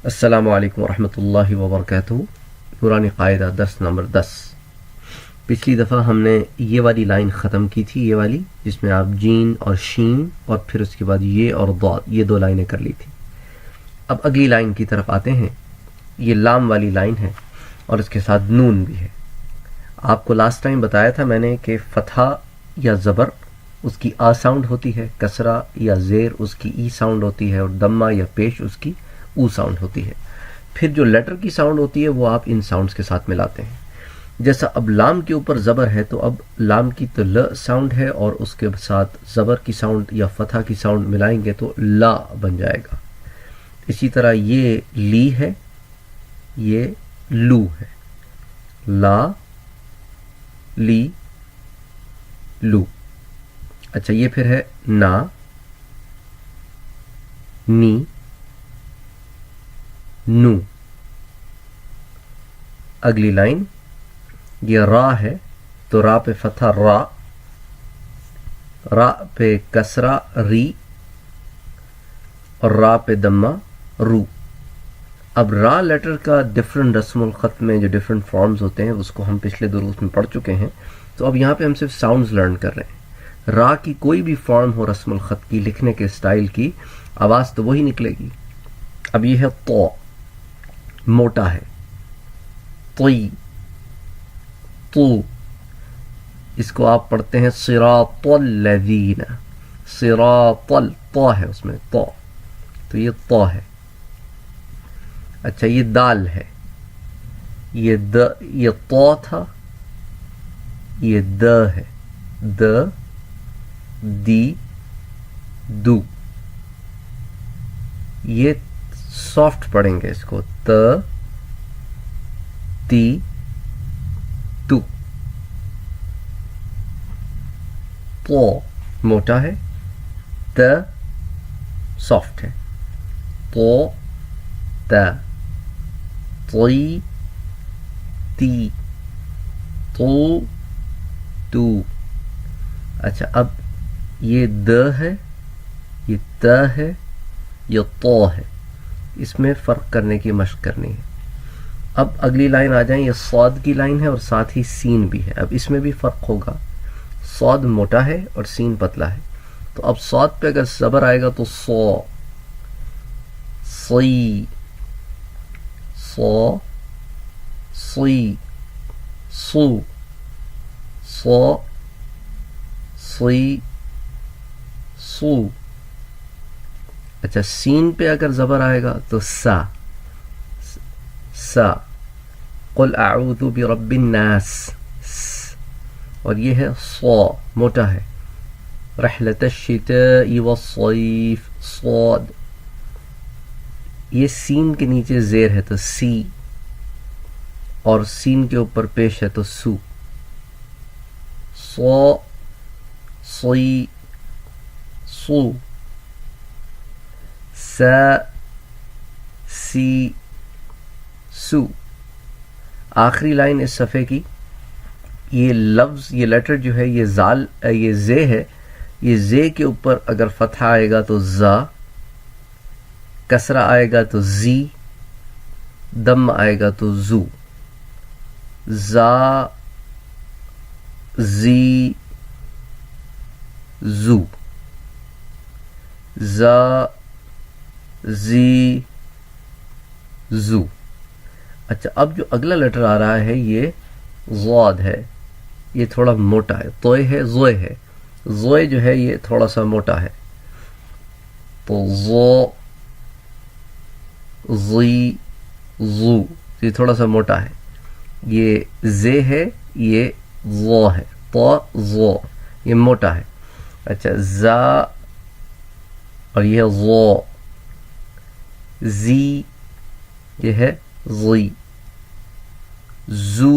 السلام علیکم ورحمۃ اللہ وبرکاتہ۔ نورانی قاعدہ درس نمبر 10۔ پچھلی دفعہ ہم نے یہ والی لائن ختم کی تھی، یہ والی جس میں آپ جین اور شین اور پھر اس کے بعد یہ اور ضاد، یہ دو لائنیں کر لی تھی۔ اب اگلی لائن کی طرف آتے ہیں۔ یہ لام والی لائن ہے اور اس کے ساتھ نون بھی ہے۔ آپ کو لاسٹ ٹائم بتایا تھا میں نے کہ فتحہ یا زبر اس کی آ ساؤنڈ ہوتی ہے، کسرہ یا زیر اس کی ای ساؤنڈ ہوتی ہے، اور دمہ یا پیش اس کی او ساؤنڈ ہوتی ہے۔ پھر جو لیٹر کی ساؤنڈ ہوتی ہے وہ آپ ان ساؤنڈز کے ساتھ ملاتے ہیں۔ جیسا اب لام کے اوپر زبر ہے تو اب لام کی تو ل ساؤنڈ ہے، اور اس کے ساتھ زبر کی ساؤنڈ یا فتحہ کی ساؤنڈ ملائیں گے تو لا بن جائے گا۔ اسی طرح یہ لی ہے، یہ لو ہے، لا لی لو۔ اچھا یہ پھر ہے نا، نی، نو۔ اگلی لائن یہ را ہے تو را پہ فتحہ را، را پہ کسرہ ری، اور را پہ دمہ رو۔ اب را لیٹر کا ڈفرنٹ رسم الخط میں جو ڈفرنٹ فارمز ہوتے ہیں اس کو ہم پچھلے دروس میں پڑھ چکے ہیں، تو اب یہاں پہ ہم صرف ساؤنڈز لرن کر رہے ہیں۔ را کی کوئی بھی فارم ہو رسم الخط کی، لکھنے کے اسٹائل کی، آواز تو وہی نکلے گی۔ اب یہ ہے تو، موٹا ہے، طی، تو۔ اس کو آپ پڑھتے ہیں صراط الذین، صراط تو ہے اس میں تو یہ تو ہے۔ اچھا یہ دال ہے، یہ تو تھا، یہ د ہے، د، دی، دو۔ یہ سافٹ پڑھیں گے اس کو، ت، تی، تو۔ تو موٹا ہے، ت سافٹ ہے، تو، ت، طی، تی، تو، تو۔ اچھا اب یہ د ہے، یہ ت ہے، یہ تو ہے، اس میں فرق کرنے کی مشق کرنی ہے۔ اب اگلی لائن آ جائیں، یہ صاد کی لائن ہے اور ساتھ ہی سین بھی ہے۔ اب اس میں بھی فرق ہوگا، صاد موٹا ہے اور سین پتلا ہے۔ تو اب صاد پہ اگر زبر آئے گا تو سو، سی، سو، سی، سو، سو، سی، سو۔ اچھا سین پہ اگر زبر آئے گا تو سا، سا، قل اعوذ برب الناس، اور یہ ہے صو، موٹا ہے، رحلۃ الشتاء والصیف، صاد۔ یہ سین کے نیچے زیر ہے تو سی، اور سین کے اوپر پیش ہے تو سو، صو، سی، سو، سا، سی، سو۔ آخری لائن اس صفحے کی، یہ لفظ، یہ لیٹر جو ہے یہ زال، یہ زے ہے، یہ زے کے اوپر اگر فتحہ آئے گا تو زا، کسرہ آئے گا تو زی، دم آئے گا تو زو، زا، زی، زو، زا، زی، زو۔ اچھا اب جو اگلا لیٹر آ رہا ہے یہ ضاد ہے، یہ تھوڑا موٹا ہے، توئے ہے، زوئے ہے، زوئے جو ہے یہ تھوڑا سا موٹا ہے، تو زو، زی، زو، یہ تھوڑا سا موٹا ہے۔ یہ زے ہے، یہ زو ہے، تو زو، یہ موٹا ہے۔ اچھا زا، اور یہ زو، زی، یہ ہے زی، زو،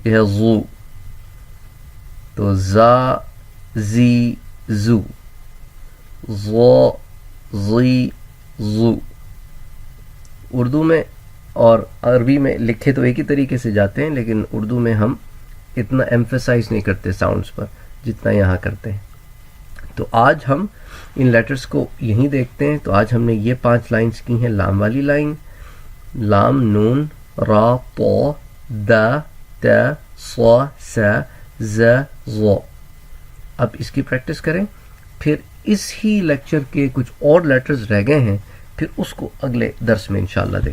یہ ہے زو، تو زا، زی، زو، زو، زی، زو۔ اردو میں اور عربی میں لکھے تو ایک ہی طریقے سے جاتے ہیں، لیکن اردو میں ہم اتنا ایمفیسائز نہیں کرتے ساؤنڈز پر جتنا یہاں کرتے ہیں۔ تو آج ہم ان لیٹرز کو یہیں دیکھتے ہیں. تو آج ہم نے یہ 5 لائنز کی ہیں. لام والی لائن، لام، نون، را، طا، دا، تا، صا، سا، ز، ظ. اب اس کی پریکٹس کریں. پھر اس ہی لیکچر کے کچھ اور لیٹرز رہ گئے ہیں، پھر اس کو اگلے درس میں انشاءاللہ دیکھیں.